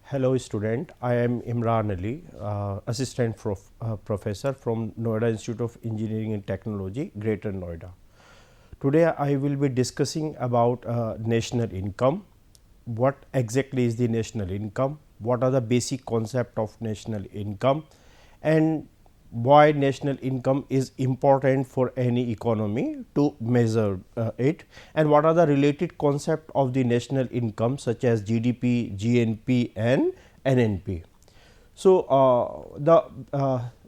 Hello student, I am Imran Ali, assistant professor from Noida Institute of Engineering and Technology, Greater Noida. Today I will be discussing about national income. What exactly is the national income? What are the basic concept of national income, and why national income is important for any economy to measure it, and what are the related concept of the national income such as GDP, GNP and NNP. So,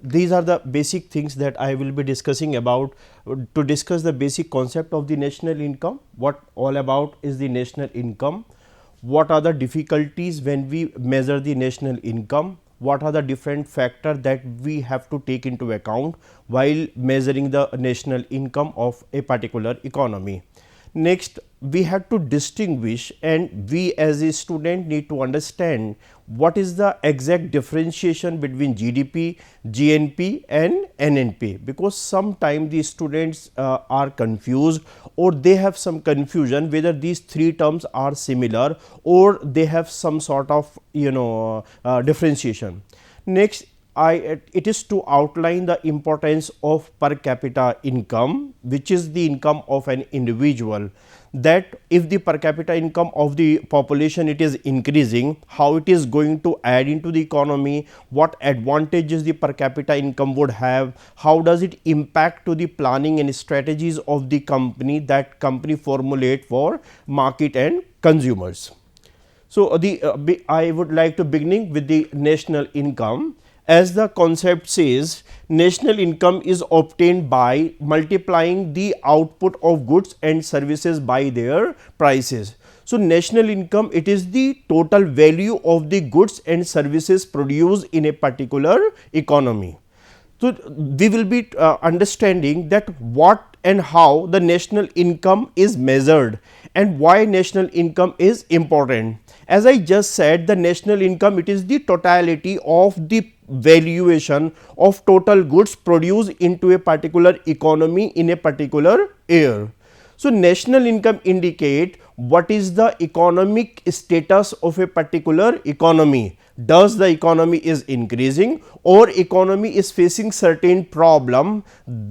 these are the basic things that I will be discussing about to discuss the basic concept of the national income, what all about is the national income, what are the difficulties when we measure the national income, what are the different factors that we have to take into account while measuring the national income of a particular economy. Next, we have to distinguish, and we as a student need to understand what is the exact differentiation between GDP, GNP and NNP, because sometimes the students are confused, or they have some confusion whether these three terms are similar or they have some sort of differentiation. Next, it is to outline the importance of per capita income, which is the income of an individual, that if the per capita income of the population it is increasing, how it is going to add into the economy, what advantages the per capita income would have, how does it impact to the planning and strategies of the company that company formulate for market and consumers. So, I would like to beginning with the national income. As the concept says, national income is obtained by multiplying the output of goods and services by their prices. So, national income, it is the total value of the goods and services produced in a particular economy. So, we will be understanding that what and how the national income is measured and why national income is important. As I just said, the national income, it is the totality of the valuation of total goods produced into a particular economy in a particular year. So, national income indicate what is the economic status of a particular economy. Does the economy is increasing or economy is facing certain problem,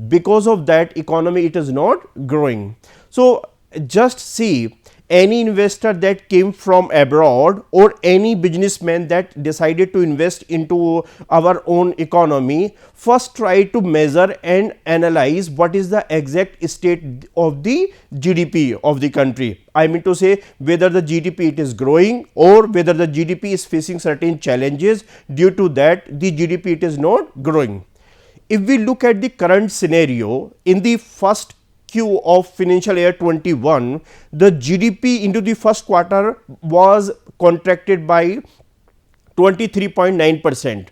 because of that economy it is not growing. So, just see, any investor that came from abroad or any businessman that decided to invest into our own economy, first try to measure and analyze what is the exact state of the GDP of the country. I mean to say, whether the GDP it is growing or whether the GDP is facing certain challenges, due to that the GDP it is not growing. If we look at the current scenario, in the first Q of financial year 21, the GDP into the first quarter was contracted by 23.9%.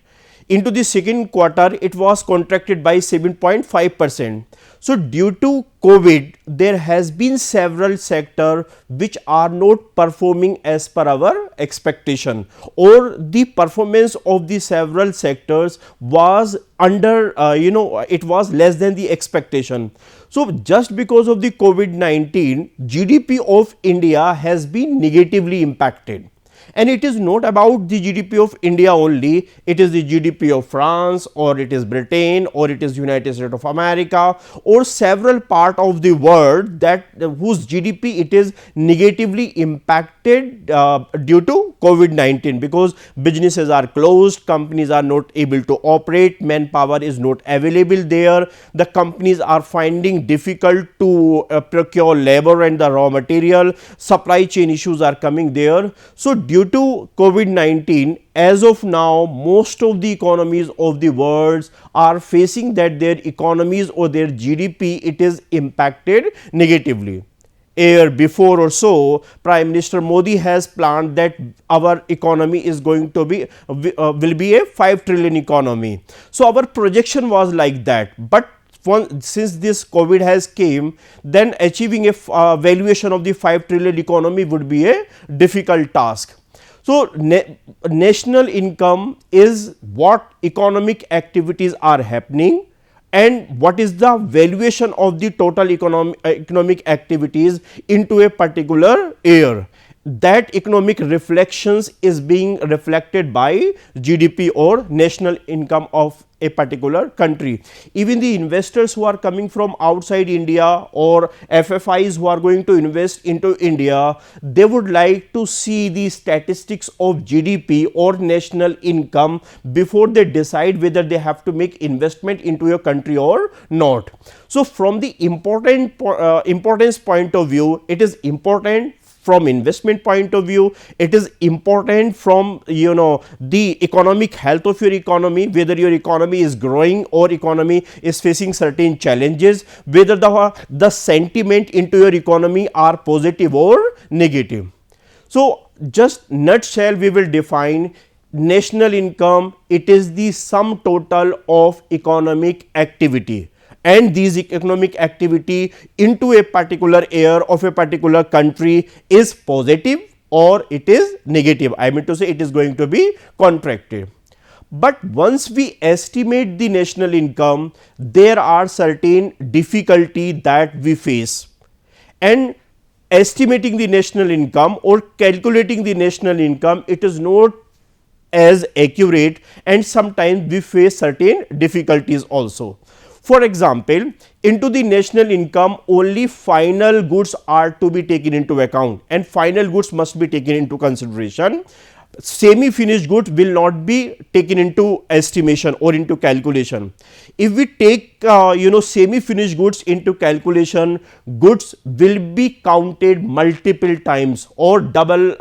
Into the second quarter, it was contracted by 7.5%. So, due to COVID, there has been several sectors which are not performing as per our expectation, or the performance of the several sectors was under it was less than the expectation. So, just because of the COVID-19, GDP of India has been negatively impacted. And it is not about the GDP of India only, it is the GDP of France, or it is Britain, or it is United States of America, or several part of the world that whose GDP it is negatively impacted due to COVID-19, because businesses are closed, companies are not able to operate, manpower is not available there, the companies are finding difficult to procure labor and the raw material, supply chain issues are coming there. So, due to COVID-19, as of now, most of the economies of the world are facing that their economies or their GDP it is impacted negatively. A year before or so, Prime Minister Modi has planned that our economy is going to be will be a 5 trillion economy. So, our projection was like that, but since this COVID has came, then achieving a valuation of the 5 trillion economy would be a difficult task. So, national income is what economic activities are happening and what is the valuation of the total economic activities into a particular year. that economic reflections is being reflected by GDP or national income of a particular country. Even the investors who are coming from outside India or FFIs who are going to invest into India, they would like to see the statistics of GDP or national income before they decide whether they have to make investment into your country or not. So, from the importance point of view, it is important. From investment point of view, it is important from the economic health of your economy, whether your economy is growing or economy is facing certain challenges, whether the sentiment into your economy are positive or negative. So, just nutshell, we will define national income. It is the sum total of economic activity, and these economic activity into a particular year of a particular country is positive or it is negative. I mean to say, it is going to be contracted. But once we estimate the national income, there are certain difficulty that we face, and estimating the national income or calculating the national income, it is not as accurate, and sometimes we face certain difficulties also. For example, into the national income, only final goods are to be taken into account, and final goods must be taken into consideration. Semi finished goods will not be taken into estimation or into calculation. If we take semi finished goods into calculation, goods will be counted multiple times, or double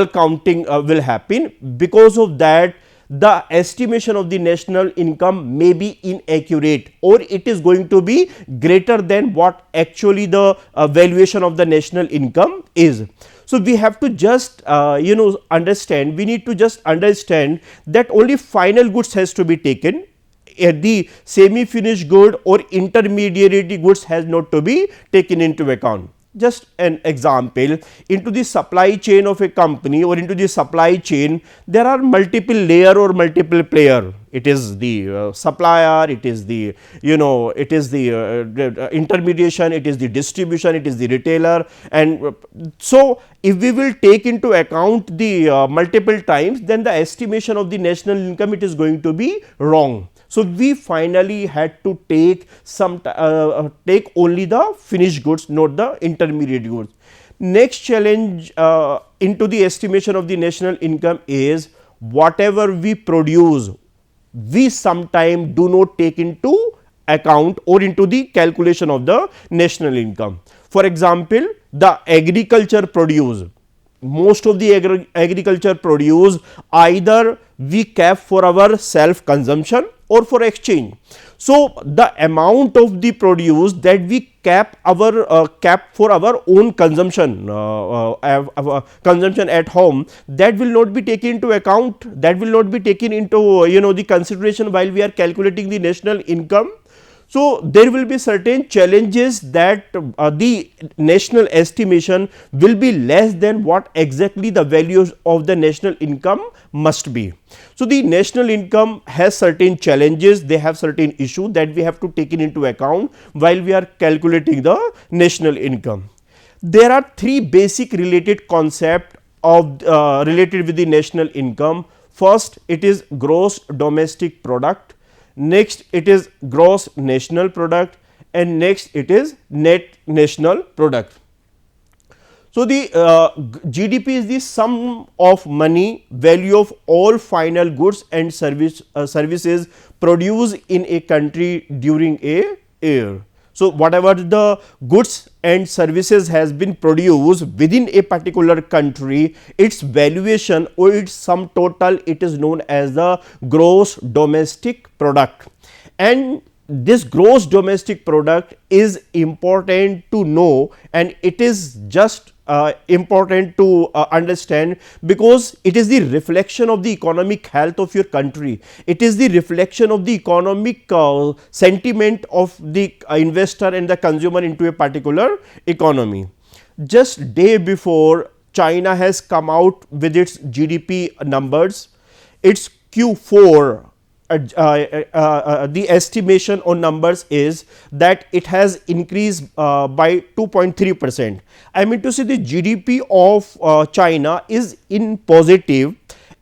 counting will happen. Because of that, the estimation of the national income may be inaccurate, or it is going to be greater than what actually the valuation of the national income is. So, we have to just understand, we need to just understand that only final goods has to be taken. The semi finished good or intermediary goods has not to be taken into account. Just an example, into the supply chain of a company or into the supply chain, there are multiple layer or multiple player. It is the supplier, it is the intermediation, it is the distribution, it is the retailer, and so if we will take into account the multiple times, then the estimation of the national income, it is going to be wrong. So, we finally had to take take only the finished goods, not the intermediate goods. Next challenge into the estimation of the national income is, whatever we produce, we sometimes do not take into account or into the calculation of the national income. For example, the agriculture produce, most of the agriculture produce either we kept for our self consumption or for exchange. So, the amount of the produce that we kept for our own consumption, consumption at home, that will not be taken into account, that will not be taken into the consideration while we are calculating the national income. So, there will be certain challenges that the national estimation will be less than what exactly the values of the national income must be. So, the national income has certain challenges, they have certain issues that we have to take into account while we are calculating the national income. There are three basic related concepts of related with the national income. First, it is gross domestic product. Next, it is gross national product, and next it is net national product. So, the GDP is the sum of money value of all final goods and services produced in a country during a year. So, whatever the goods and services has been produced within a particular country, its valuation or its sum total, it is known as the gross domestic product. And this gross domestic product is important to know, and it is just important to understand, because it is the reflection of the economic health of your country. It is the reflection of the economic sentiment of the investor and the consumer into a particular economy. Just day before, China has come out with its GDP numbers. Its Q4 the estimation on numbers is that it has increased by 2.3%. I mean to say the GDP of China is in positive,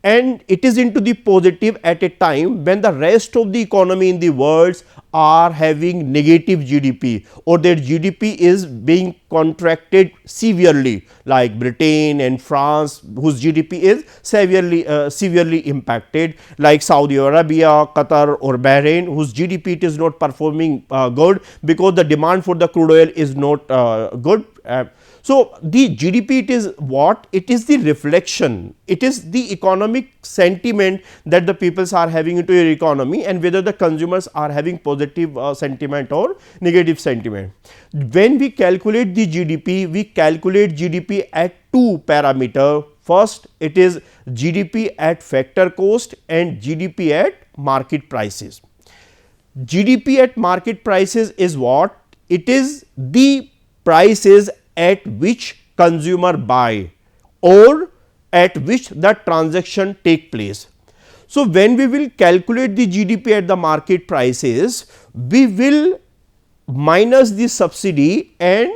and it is into the positive at a time when the rest of the economy in the world are having negative GDP, or their GDP is being contracted severely, like Britain and France, whose GDP is severely impacted, like Saudi Arabia, Qatar or Bahrain, whose GDP it is not performing good because the demand for the crude oil is not good. So, the GDP it is what? It is the reflection, it is the economic sentiment that the peoples are having into your economy, and whether the consumers are having positive sentiment or negative sentiment. When we calculate the GDP, we calculate GDP at two parameter. First, it is GDP at factor cost and GDP at market prices. GDP at market prices is what? It is the prices at which consumer buy or at which the transaction take place. So, when we will calculate the GDP at the market prices, we will minus the subsidy and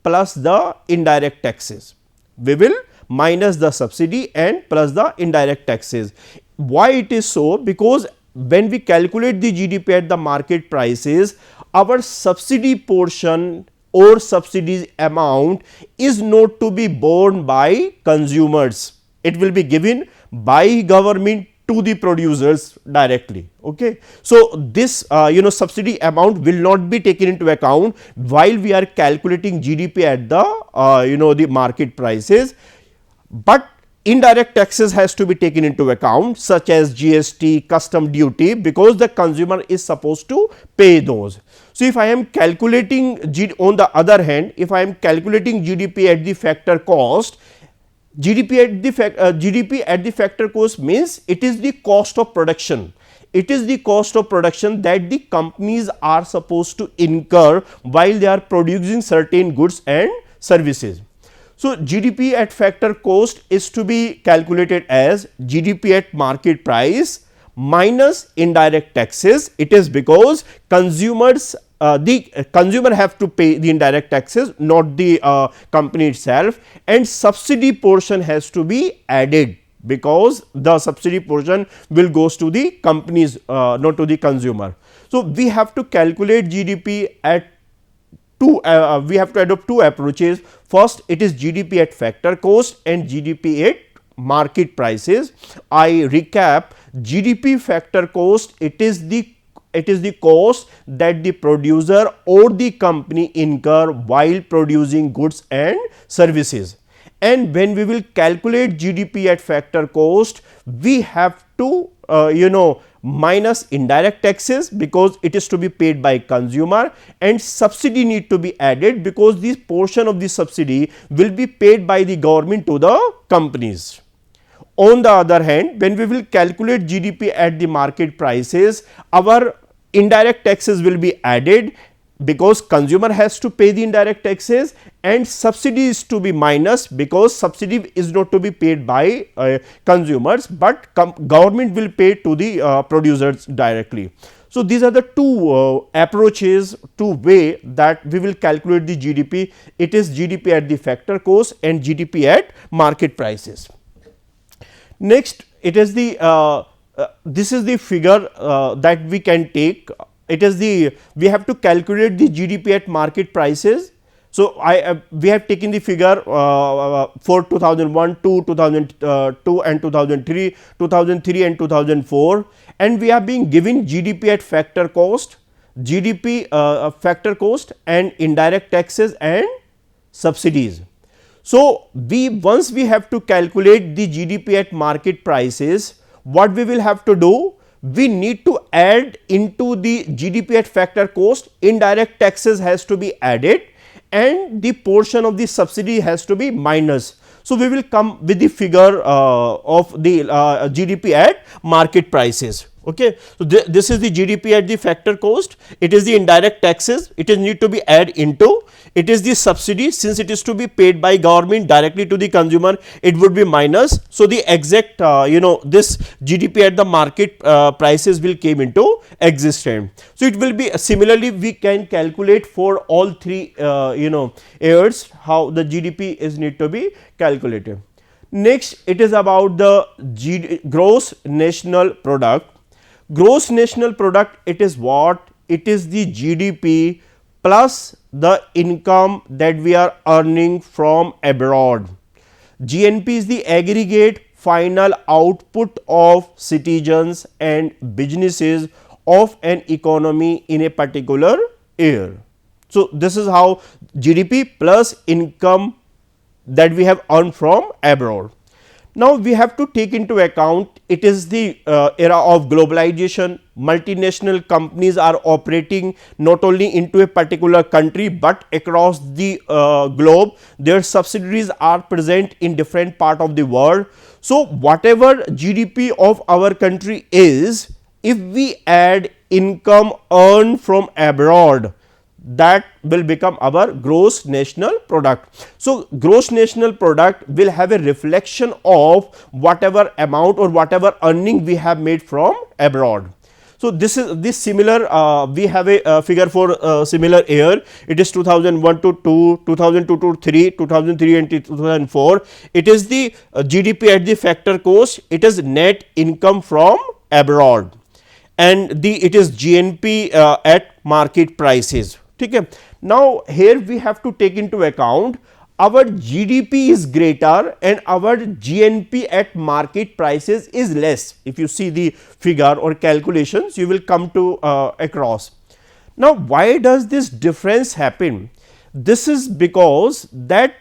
plus the indirect taxes. We will minus the subsidy and plus the indirect taxes. Why it is so? Because when we calculate the GDP at the market prices, our subsidy portion or subsidies amount is not to be borne by consumers. It will be given by government to the producers directly. Okay. So, this subsidy amount will not be taken into account while we are calculating GDP at the the market prices, but indirect taxes has to be taken into account, such as GST, custom duty, because the consumer is supposed to pay those. So, if I am calculating on the other hand, if I am calculating GDP at the factor cost, GDP at the factor cost means it is the cost of production. It is the cost of production that the companies are supposed to incur while they are producing certain goods and services. So, GDP at factor cost is to be calculated as GDP at market price minus indirect taxes. It is because consumers the consumer have to pay the indirect taxes, not the company itself, and subsidy portion has to be added, because the subsidy portion will goes to the companies, not to the consumer. So, we have to calculate GDP at we have to adopt two approaches. First, it is GDP at factor cost and GDP at market prices. I recap: GDP factor cost, it is the cost that the producer or the company incur while producing goods and services. And when we will calculate GDP at factor cost, we have to minus indirect taxes, because it is to be paid by consumer, and subsidy need to be added, because this portion of the subsidy will be paid by the government to the companies. On the other hand, when we will calculate GDP at the market prices, our indirect taxes will be added, because consumer has to pay the indirect taxes, and subsidy is to be minus, because subsidy is not to be paid by consumers, but government will pay to the producers directly. So, these are the two approaches to way that we will calculate the GDP. It is GDP at the factor cost and GDP at market prices. Next, it is the this is the figure that we can take. It is we have to calculate the GDP at market prices. So, we have taken the figure for 2001, 2002 and 2003, 2003 and 2004, and we are being given GDP at factor cost, GDP factor cost and indirect taxes and subsidies. So, once we have to calculate the GDP at market prices, what we will have to do? We need to add into the GDP at factor cost, indirect taxes has to be added, and the portion of the subsidy has to be minus. So, we will come with the figure of the GDP at market prices. Okay, so this is the GDP at the factor cost. It is the indirect taxes. It is need to be added into. It is the subsidy, since it is to be paid by government directly to the consumer. It would be minus. So the exact this GDP at the market prices will came into existence. So it will be similarly we can calculate for all three years how the GDP is need to be calculated. Next, it is about the gross national product. Gross national product, it is what? It is the GDP plus the income that we are earning from abroad. GNP is the aggregate final output of citizens and businesses of an economy in a particular year. So, this is how GDP plus income that we have earned from abroad. Now, we have to take into account it is the era of globalization. Multinational companies are operating not only into a particular country, but across the globe. Their subsidiaries are present in different part of the world. So, whatever GDP of our country is, if we add income earned from abroad, that will become our gross national product. So, gross national product will have a reflection of whatever amount or whatever earning we have made from abroad. So, this is this similar we have a figure for similar year. It is 2001 to 2, 2002 to 3, 2003 and 2004. It is the GDP at the factor cost. It is net income from abroad, and it is GNP at market prices. Okay. Now, here we have to take into account our GDP is greater and our GNP at market prices is less. If you see the figure or calculations, you will come to across. Now, why does this difference happen? This is because that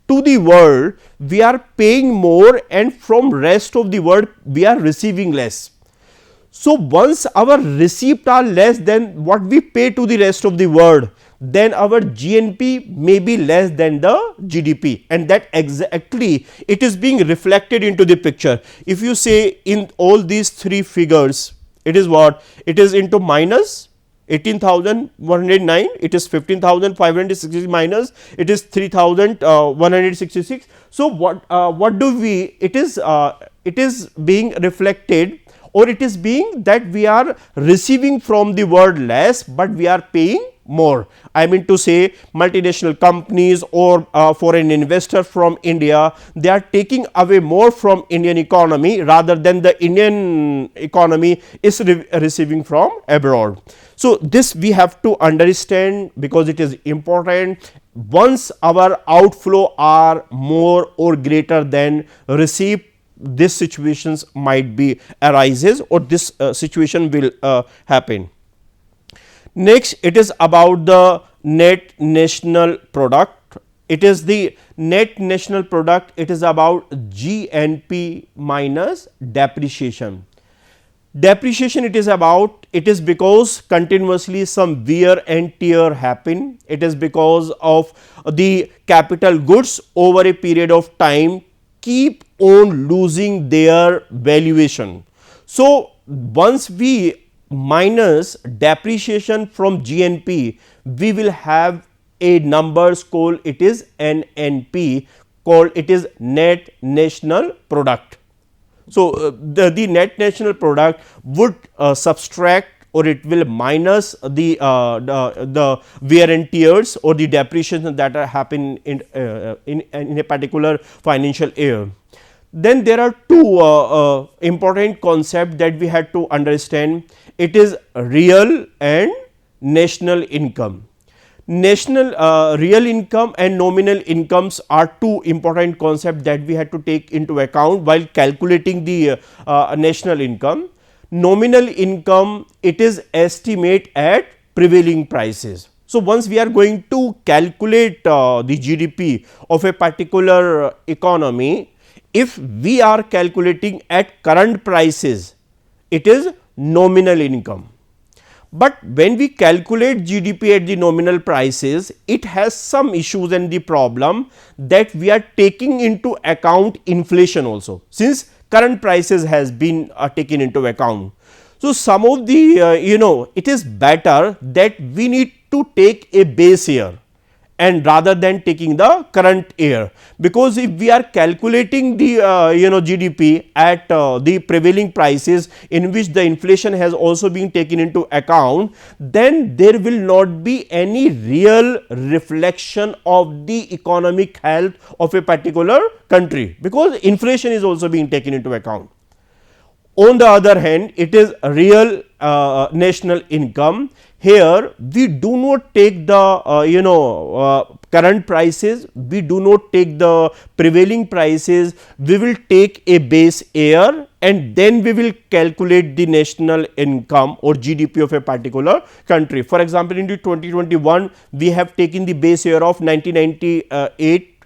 to the world we are paying more and from rest of the world we are receiving less. So, once our receipts are less than what we pay to the rest of the world, then our GNP may be less than the GDP, and that exactly it is being reflected into the picture. If you say in all these three figures, it is what? It is into minus 18,109, it is 15,560 minus, it is 3,166. So, what do we? It is being reflected, or it is being that we are receiving from the world less, but we are paying more. I mean to say multinational companies or foreign investor from India, they are taking away more from Indian economy rather than the Indian economy is receiving from abroad. So, this we have to understand because it is important. Once our outflow are more or greater than receipt, this situations might be arises, or this situation will happen. Next, it is about the net national product. It is the net national product. It is about GNP minus depreciation. Depreciation, it is about, it is because continuously some wear and tear happen. It is because of the capital goods over a period of time keep on losing their valuation. So, once we minus depreciation from GNP, we will have a numbers called it is NNP, called it is net national product. So, the net national product would subtract, or it will minus the wear and tears or the depreciation that are happen in a particular financial year. Then there are two important concepts that we had to understand. It is real and national income. National real income and nominal incomes are two important concepts that we had to take into account while calculating the national income. Nominal income, it is estimate at prevailing prices. So, once we are going to calculate the GDP of a particular economy, if we are calculating at current prices, it is nominal income. But when we calculate GDP at the nominal prices, it has some issues and the problem that we are taking into account inflation also, since current prices has been taken into account. So, some of the it is better that we need to take a base year and rather than taking the current year, because if we are calculating the GDP at the prevailing prices in which the inflation has also been taken into account, then there will not be any real reflection of the economic health of a particular country, because inflation is also being taken into account. On the other hand, it is real national income. Here we do not take the current prices, we do not take the prevailing prices, we will take a base year and then we will calculate the national income or GDP of a particular country. For example, in the 2021 we have taken the base year of 1998.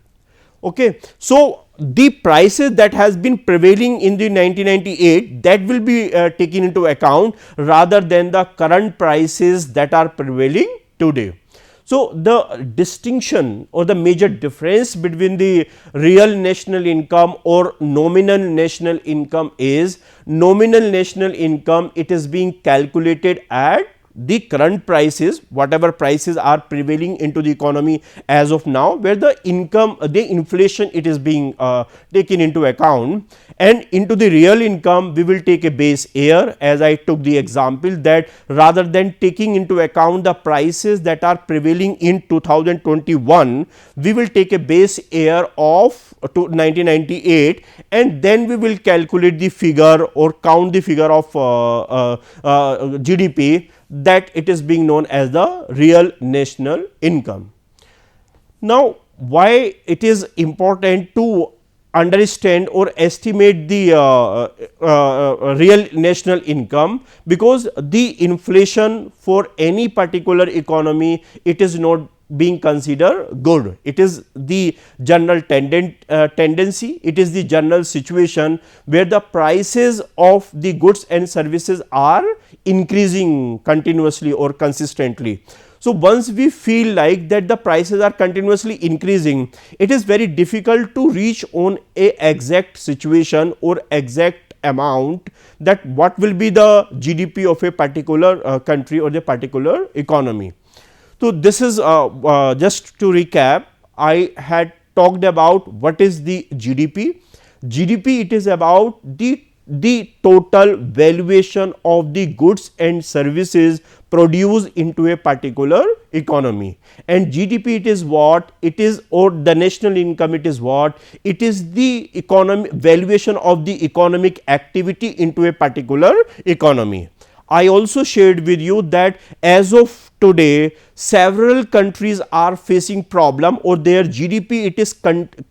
Okay. So, the prices that has been prevailing in the 1998, that will be taken into account rather than the current prices that are prevailing today. So, the distinction or the major difference between the real national income or nominal national income is, nominal national income, it is being calculated at the current prices, whatever prices are prevailing into the economy as of now, where the income, the inflation, it is being taken into account, and into the real income we will take a base year, as I took the example that rather than taking into account the prices that are prevailing in 2021, we will take a base year of 1998 and then we will calculate the figure or count the figure of GDP, that it is being known as the real national income. Now, why it is important to understand or estimate the real national income, because the inflation for any particular economy, it is not being considered good. It is the general tendency, it is the general situation where the prices of the goods and services are increasing continuously or consistently. So, once we feel like that the prices are continuously increasing, it is very difficult to reach on a exact situation or exact amount that what will be the GDP of a particular country or the particular economy. So, this is just to recap, I had talked about what is the GDP. GDP, it is about the total valuation of the goods and services produced into a particular economy, and GDP, it is what it is, or the national income, it is what it is, the economy valuation of the economic activity into a particular economy. I also shared with you that as of today several countries are facing problem or their GDP, it is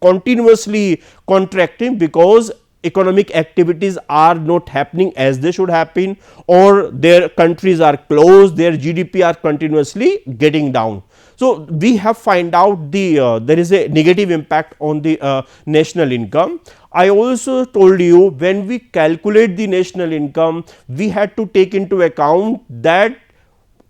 continuously contracting because economic activities are not happening as they should happen, or their countries are closed, their GDP are continuously getting down. So, we have find out the there is a negative impact on the national income. I also told you when we calculate the national income, we had to take into account that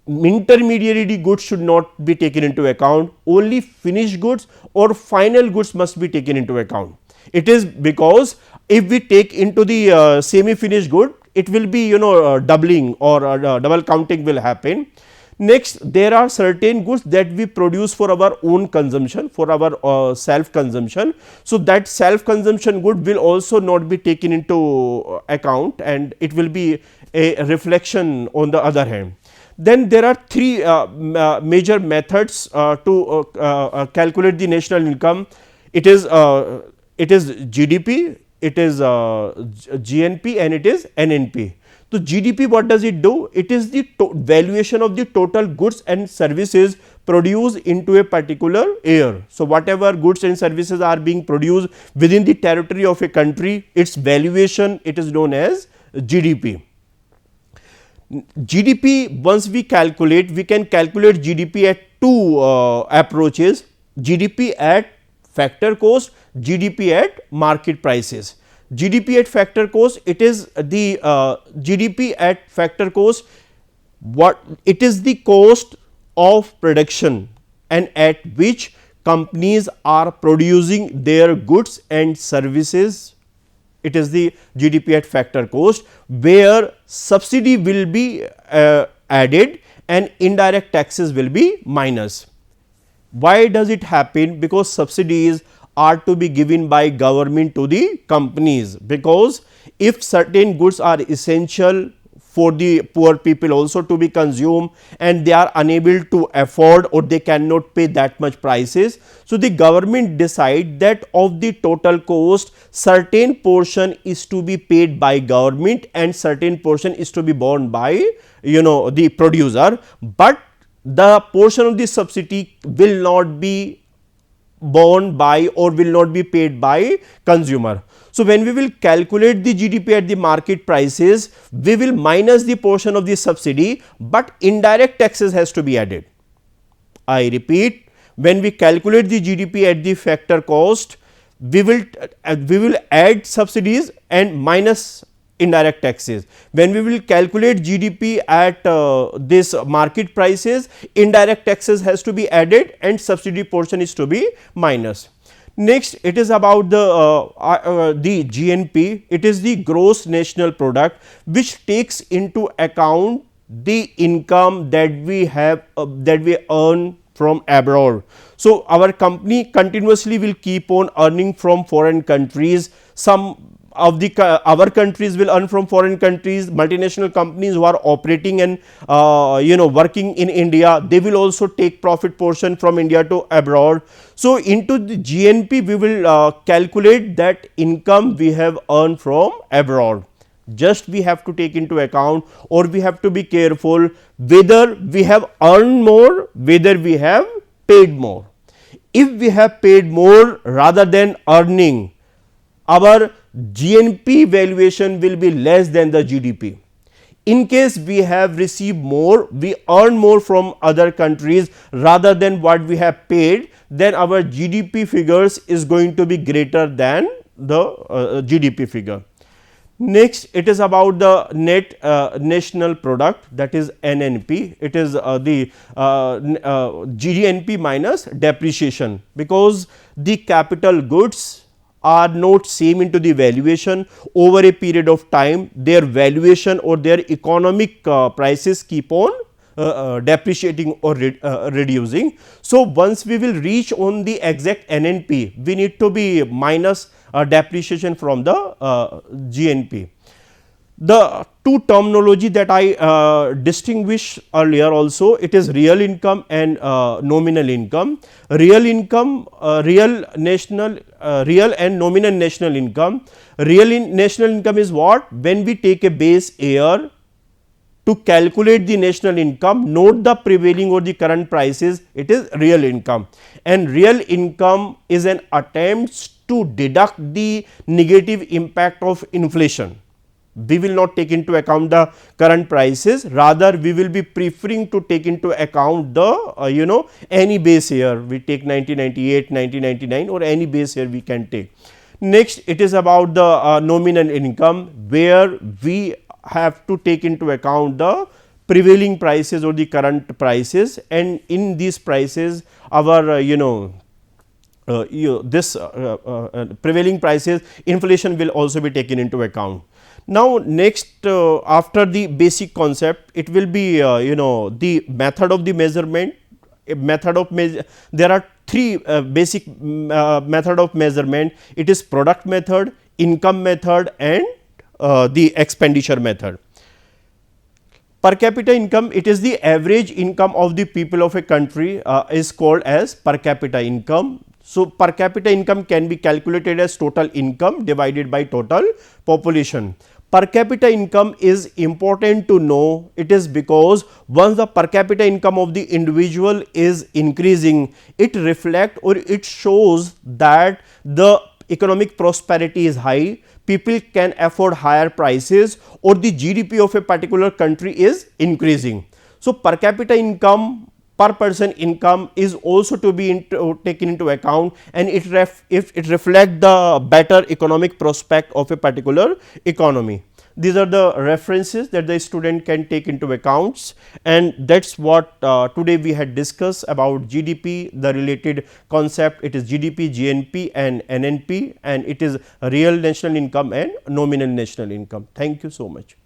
intermediary goods should not be taken into account, only finished goods or final goods must be taken into account. It is because if we take into the semi finished good, it will be doubling or double counting will happen. Next, there are certain goods that we produce for our own consumption, for our self consumption. So, that self consumption good will also not be taken into account and it will be a reflection on the other hand. Then there are three major methods to calculate the national income. It is GDP, it is GNP and it is NNP. So, GDP, what does it do? It is the valuation of the total goods and services produced into a particular year. So, whatever goods and services are being produced within the territory of a country, its valuation, it is known as GDP. GDP, once we calculate, we can calculate GDP at two approaches: GDP at factor cost, GDP at market prices. GDP at factor cost, it is the GDP at factor cost, what it is the cost of production and at which companies are producing their goods and services it is the GDP at factor cost, where subsidy will be added and indirect taxes will be minus. Why does it happen? Because subsidies are to be given by government to the companies, because if certain goods are essential for the poor people also to be consumed and they are unable to afford or they cannot pay that much prices. So, the government decide that of the total cost certain portion is to be paid by government and certain portion is to be borne by the producer, but the portion of the subsidy will not be borne by or will not be paid by consumer. So, when we will calculate the GDP at the market prices, we will minus the portion of the subsidy, but indirect taxes has to be added. I repeat, when we calculate the GDP at the factor cost, we will add subsidies and minus indirect taxes. When we will calculate GDP at this market prices, indirect taxes has to be added and subsidy portion is to be minus. Next, it is about the GNP. It is the gross national product, which takes into account the income that we have that we earn from abroad. So, our company continuously will keep on earning from foreign countries. Some of the our countries will earn from foreign countries. Multinational companies who are operating and working in India, they will also take profit portion from India to abroad. So, into the GNP we will calculate that income we have earned from abroad. Just we have to take into account, or we have to be careful whether we have earned more, whether we have paid more. If we have paid more rather than earning, our GNP valuation will be less than the GDP. In case we have received more, we earn more from other countries rather than what we have paid, then our GDP figures is going to be greater than the GDP figure. Next, it is about the net national product, that is NNP. It is the GNP minus depreciation, because the capital goods are not same into the valuation over a period of time. Their valuation or their economic prices keep on depreciating or reducing. So, once we will reach on the exact NNP, we need to be minus depreciation from the GNP. The two terminology that I distinguished earlier also, it is real income and nominal income. Real income, real and nominal national income. National income is what? When we take a base year to calculate the national income, note the prevailing or the current prices, it is real income. And real income is an attempt to deduct the negative impact of inflation. We will not take into account the current prices, rather we will be preferring to take into account the any base year. We take 1998, 1999 or any base year we can take. Next, it is about the nominal income, where we have to take into account the prevailing prices or the current prices, and in these prices our prevailing prices, inflation will also be taken into account. Now, next after the basic concept, it will be the method of the measurement. There are three basic method of measurement. It is product method, income method and the expenditure method. Per capita income, it is the average income of the people of a country is called as per capita income. So, per capita income can be calculated as total income divided by total population. Per capita income is important to know. It is because once the per capita income of the individual is increasing, it reflects or it shows that the economic prosperity is high, people can afford higher prices, or the GDP of a particular country is increasing. So, per capita income, per person income is also to be taken into account, and if it reflects the better economic prospect of a particular economy. These are the references that the student can take into accounts, and that is what today we had discussed about GDP, the related concept. It is GDP, GNP and NNP, and it is real national income and nominal national income. Thank you so much.